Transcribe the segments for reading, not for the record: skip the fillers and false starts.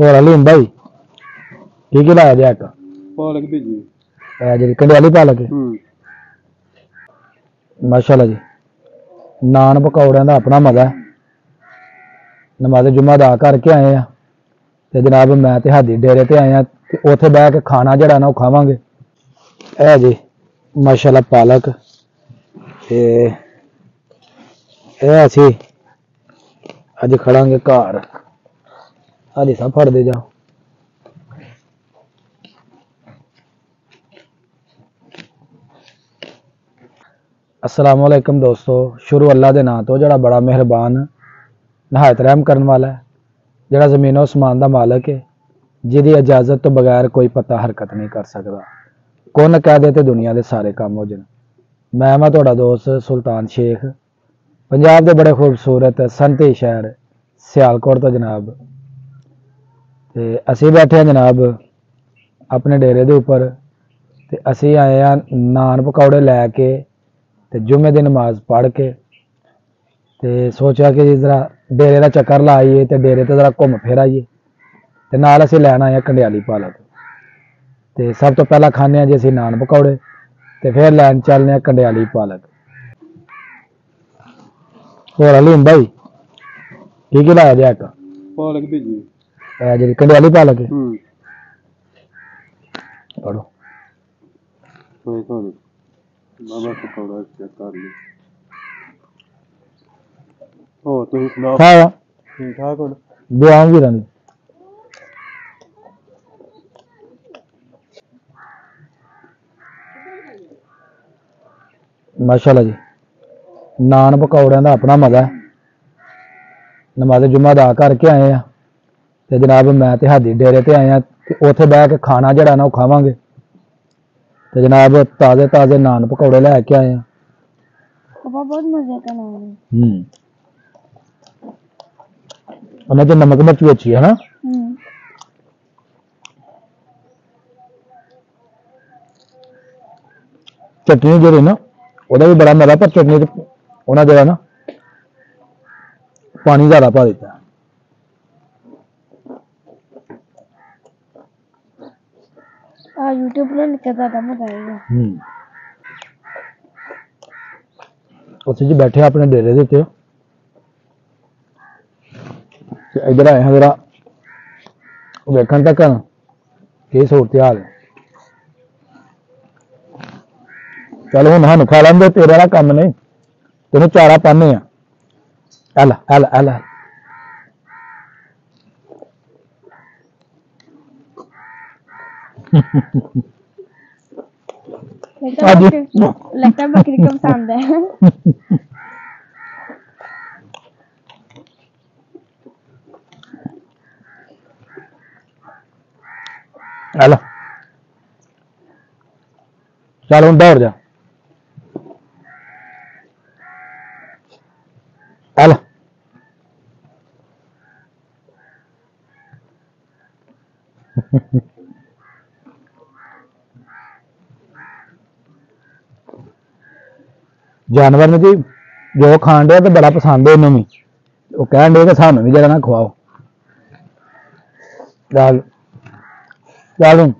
ਹੋਰ ਹਲੀਮ ਭਾਈ ਕੀ ਲਾਇਆ ਜੀ ਇੱਕ पालक भेजी ਜਿਹੜੀ ਕੰਡਿਆਲੀ ਪਾਲਕ ਮਾਸ਼ਾਅੱਲਾ ਜੀ ਨਾਨ ਪਕੌੜਿਆਂ ਦਾ ਆਪਣਾ ਮਜ਼ਾ ਹੈ। ਨਮਾਜ਼ ਜੁਮਾ ਅਦਾ ਕਰਕੇ ਆਏ ਆ ਤੇ ਜਨਾਬ ਮੈਂ ਤੇ ਹਾਦੀ ਡੇਰੇ ਤੇ ਆਏ ਆ ਤੇ ਉੱਥੇ ਬਹਿ ਕੇ ਖਾਣਾ ਜਿਹੜਾ ਨਾ ਉਹ ਖਾਵਾਂਗੇ। ਇਹ ਜੀ ਮਾਸ਼ਾਅੱਲਾ ਪਾਲਕ ਤੇ ਇਹ ਅਸੀਂ ਅੱਜ ਖੜਾਂਗੇ ਘਰ ਹਾਲੀ ਸਭ ਫੜਦੇ ਜਾ अस्सलाम वालेकुम दोस्तों शुरू अल्लाह के नाम तो जड़ा बड़ा मेहरबान नहायत रहम करने वाला है जड़ा जमीन आसमान का मालक है जिहदी इजाजत तो बगैर कोई पता हरकत नहीं कर सकता कुन कह दे ते दुनिया के सारे काम हो जाए। मैं तुहाडा दोस्त सुल्तान शेख पंजाब के बड़े खूबसूरत संती शहर सियालकोट तो जनाब ते असी बैठे हैं जनाब अपने डेरे के उपर ते असी आए हैं नान पकौड़े लैके ते जुमे की नमाज पढ़ के ते सोचा कि जरा डेरे का चक्कर ला आइए ते डेरे तो जरा घूम फिर आइए ते नाल असीं लैन आए कंडियाली पालक ते सब तो पहला खाने जी असीं नान पकौड़े ते फिर लैन चलने कंडियाली पालक। होर हलीम भाई की लाया जी एक पालक भेजी जी कंडियाली पालक पढ़ो बाबा पकौड़ा चेक कर ली हो तुम सुनाओ हाँ ठीक ठाक हो दुआ भी रही माशाअल्लाह जी नान पकौड़ियां का अपना मज़ा है। नमाज जुमा अदा करके आए आ ते जनाब मैं ते हादी डेरे ते आए आ ते उत्थे बह के खाना जड़ा ना वो खावांगे ते जनाब ताज़े ताज़े नान पकौड़े लैके आए हैं। बहुत मजे का नाम है। उन्हें तो नमक मिर्च भी अच्छी है ना। चटनी जी ना वह भी बड़ा मजा पर चटनी उन्हें जो ना पानी ज़्यादा पा दिता। यूट्यूब पर निकलता था मजा आएगा। उसे जी बैठे अपने डेरे के उत्ते इधर आए हैं जरा वेखन तक की सूरत हाल है। चल हूँ सानू खा लेंगे तेरे वाला कम नहीं तेन चारा पाने एल एल एल लगता है बकरी को पसंद है। हेलो चल हूँ दौड़ जा हेलो जानवर ने जी जो खान डे तो बड़ा पसंद है इन्होंने वो कह डे कि सानू भी जरा ना खवाओ चल चल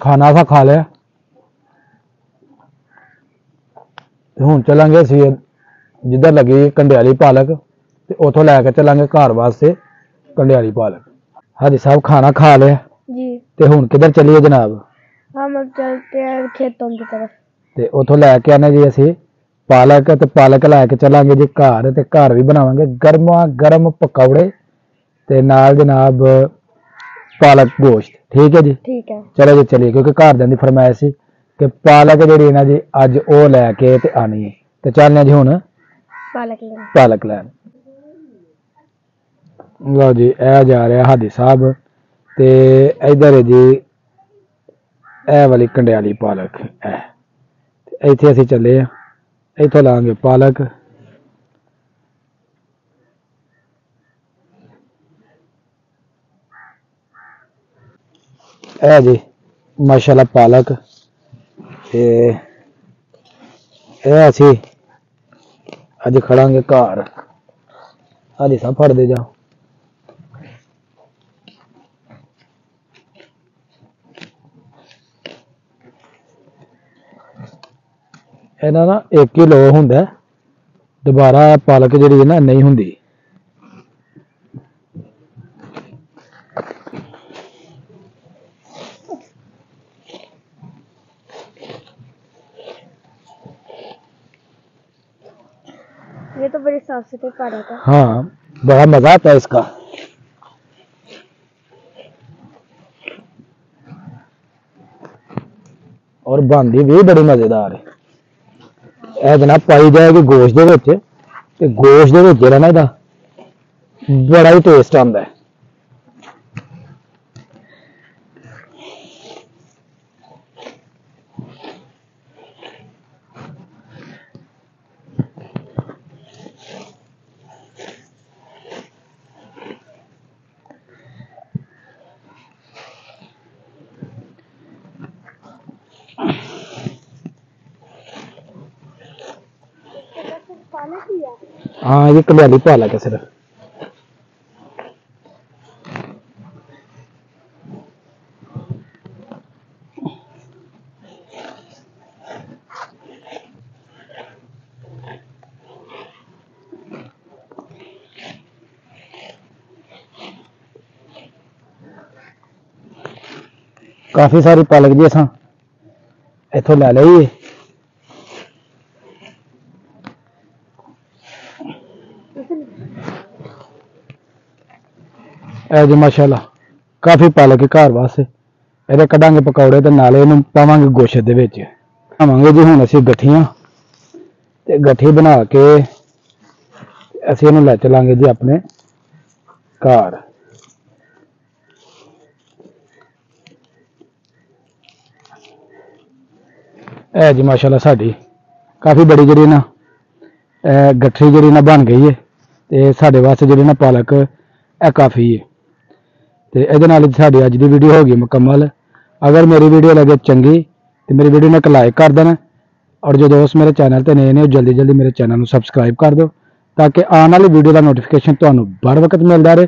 खाना सा खा लिया हूँ चलांगे असी जिधर लगी कंडियाली पालक ते उथों लैके चलांगे घर वास्ते कंडियाली पालक। हाजी साहब खाना खा लिया जी ते हुण किधर चलिए जनाब हम अब चलते हैं खेतों की तरफ ते उथों लैके आने जी असी पालक ते पालक लैके चलांगे जी घर ते घर भी बनावांगे गर्मा गर्म पकौड़े ते नाल जनाब पालक गोश्त। ठीक है जी ठीक है चलो जी चलिए क्योंकि घरदियां दी फरमाइश सी कि पालक जी ना जी अज वो लैके ते आनी है ते चलने जी हुण पालक लैन। लो जी ए जा रहा हादी साहब ते इधर जी ए वाली कंडियाली पालक इत्थे असीं चले इत्थों लांगे पालक ਇਹ ਜੀ ਮਾਸ਼ਾਅੱਲਾ ਪਾਲਕ ਤੇ ਇਹ ਅਸੀਂ ਅੱਜ ਖੜਾਂਗੇ ਘਰ। ਆਦੀ ਸਭ ਫੜਦੇ ਜਾ। ਇਹਨਾਂ ਨਾ 1 ਕਿਲੋ ਹੁੰਦਾ, ਦੁਬਾਰਾ ਪਾਲਕ ਜਿਹੜੀ ਹੈ ਨਾ ਨਹੀਂ ਹੁੰਦੀ। ये तो बड़ी साफ सुथरी पालक है। हाँ, बड़ा मजा आता है इसका। और बनती भी बड़ी मजेदार है। ਇਹ ਜਨਾਬ ਪਾਈ ਜਾਏਗੀ ਗੋਸ਼ਤ ਦੇ ਵਿੱਚ, ਤੇ ਗੋਸ਼ਤ ਦੇ ਵਿੱਚ ਜਿਹੜਾ ਨਾ ਇਹਦਾ ਬੜਾ ਹੀ ਟੇਸਟ ਆਉਂਦਾ ਹੈ। हाँ, ये कल्याणी पालक है सिर्फ। काफी सारी पालक जी असा इथों लै ली। जी माशाल्लाह काफी पालक घर वास्ते। ये कढ़ांगे पकौड़े ते नाले इहनूं पावांगे गोश्त दे विच। बनावांगे जी हुण असीं गठियां, ते गठी बना के असीं इहनूं लै चलांगे जी अपने घर। है जी माशाल्लाह साडी काफ़ी बड़ी जी ना गठरी जी ना बन गई है, तो साढ़े वास्ते जी ना पालक है काफ़ी है। तो ये साड़ी अज की वीडियो होगी मुकम्मल। अगर मेरी वीडियो लगे चंगी तो मेरी वीडियो ने एक लाइक कर देना, और जो दोस्त मेरे चैनल पर नए ने जल्दी जल्दी मेरे चैनल को सबसक्राइब कर दो, ताकि आने वाली वीडियो का नोटिफिकेशन तो बर वक्त मिलता रहे,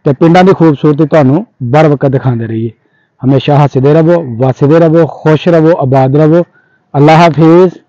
तो पिंडों की खूबसूरती तो बर वक्त दिखाते रहिए। हमेशा हंसते रहो, वसदे रहो, खुश रहो, आबाद रहो। अल्लाह हाफिज़।